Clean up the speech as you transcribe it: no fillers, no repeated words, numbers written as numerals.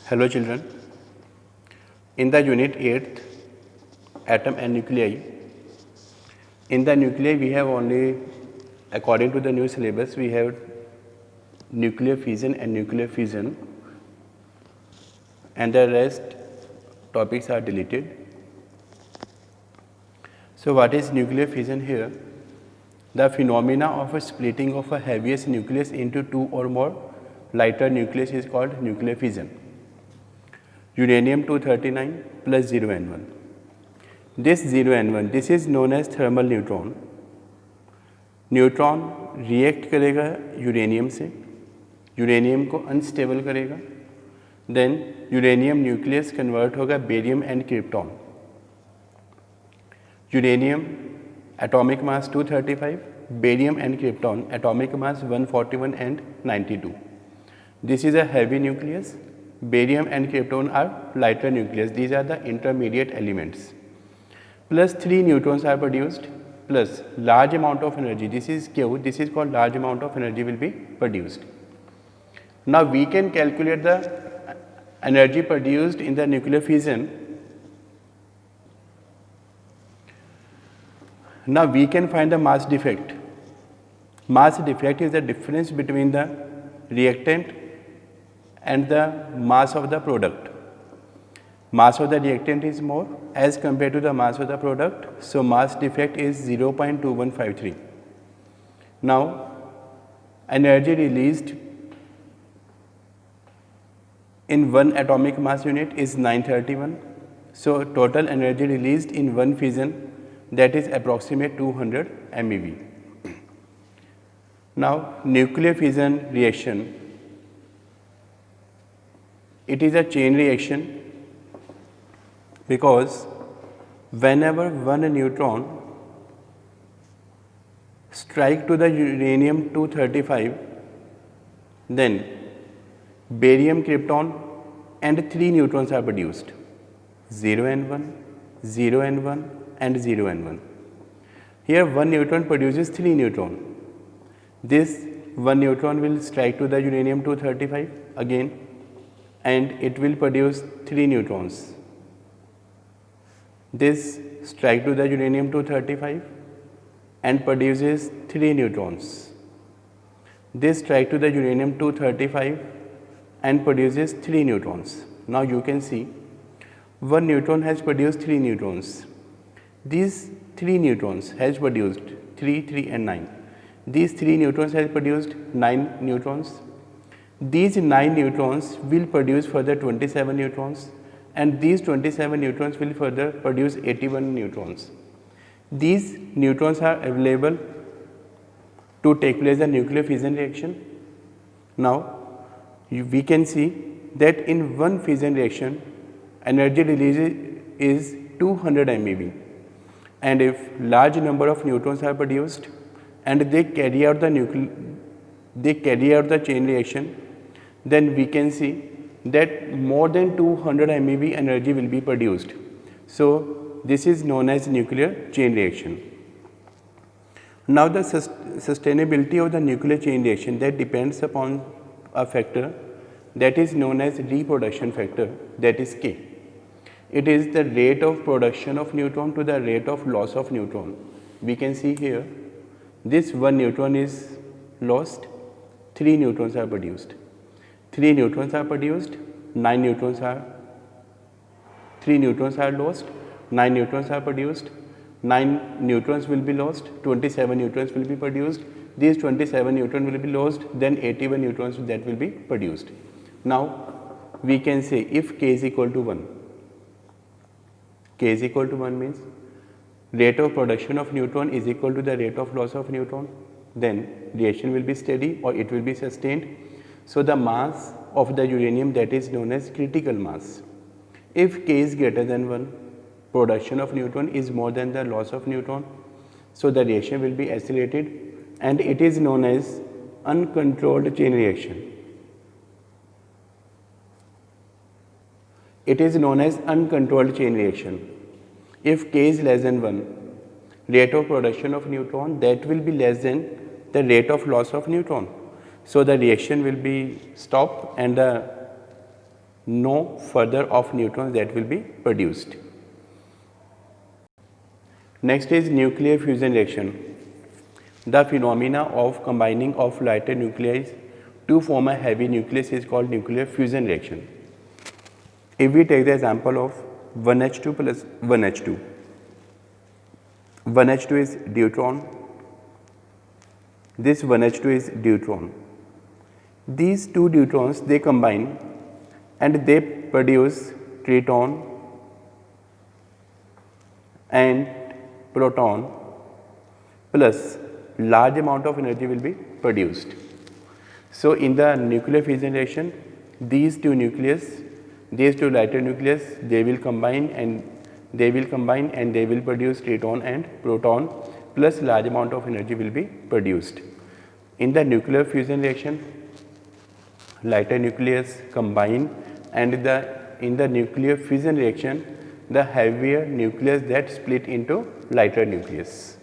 Hello children, in the unit 8th atom and nuclei, in the nuclei we have only, according to the new syllabus, we have nuclear fission and nuclear fission, and the rest topics are deleted. So what is nuclear fission here? The phenomena of a splitting of a heaviest nucleus into two or more lighter nucleus is called nuclear fission. Uranium-239 plus 0N1. This 0N1, this is known as thermal neutron. Neutron react करेगा uranium से, uranium को unstable करेगा, then uranium nucleus convert होगा barium and krypton. Uranium atomic mass 235, barium and krypton atomic mass 141 and 92. This is a heavy nucleus. Barium and krypton are lighter nucleus. These are the intermediate elements. Plus 3 neutrons are produced, plus large amount of energy. This is Q. This is called large amount of energy will be produced. Now we can calculate the energy produced in the nuclear fission. Now we can find the mass defect. Mass defect is the difference between the reactant and the mass of the product. Mass of the reactant is more as compared to the mass of the product, so mass defect is 0.2153. Now energy released in one atomic mass unit is 931, so total energy released in one fission, that is approximate 200 MeV. Now nuclear fission reaction, it is a chain reaction because whenever one neutron strike to the uranium-235, then barium krypton and 3 neutrons are produced, 0N1, 0N1 and 0N1. Here one neutron produces 3 neutrons. This one neutron will strike to the uranium-235 again, and it will produce 3 neutrons. This strike to the uranium-235 and produces 3 neutrons. This strike to the uranium-235 and produces 3 neutrons. Now you can see one neutron has produced 3 neutrons. These 3 neutrons has produced 3, 3 and 9. These 3 neutrons has produced 9 neutrons. These 9 neutrons will produce further 27 neutrons, and these 27 neutrons will further produce 81 neutrons. These neutrons are available to take place the nuclear fission reaction. Now we can see that in one fission reaction energy release is 200 MeV, and if large number of neutrons are produced and they carry out the chain reaction, then we can see that more than 200 MeV energy will be produced. So this is known as nuclear chain reaction. Now the sustainability of the nuclear chain reaction, that depends upon a factor that is known as reproduction factor, that is K. It is the rate of production of neutron to the rate of loss of neutron. We can see here, this one neutron is lost, 3 neutrons are produced. 3 neutrons are produced, 9 neutrons are, 3 neutrons are lost, 9 neutrons are produced, 9 neutrons will be lost, 27 neutrons will be produced. These 27 neutrons will be lost, then 81 neutrons that will be produced. Now we can say if K is equal to 1, K is equal to 1 means rate of production of neutron is equal to the rate of loss of neutron, then reaction will be steady or it will be sustained. So the mass of the uranium, that is known as critical mass. If K is greater than 1, production of neutron is more than the loss of neutron, so the reaction will be accelerated, and it is known as uncontrolled chain reaction. It is known as uncontrolled chain reaction. If K is less than 1, rate of production of neutron, that will be less than the rate of loss of neutron. So the reaction will be stopped and the no further of neutrons that will be produced. Next is nuclear fusion reaction. The phenomena of combining of lighter nuclei to form a heavy nucleus is called nuclear fusion reaction. If we take the example of 1H2 plus 1H2, 1H2 is deuteron, this 1H2 is deuteron. These two deuterons, they combine and they produce triton and proton, plus large amount of energy will be produced. So in the nuclear fission reaction, these two lighter nucleus, they will combine and they will produce triton and proton, plus large amount of energy will be produced. In the nuclear fusion reaction, lighter nucleus combine, and in the nuclear fission reaction, the heavier nucleus that split into lighter nucleus.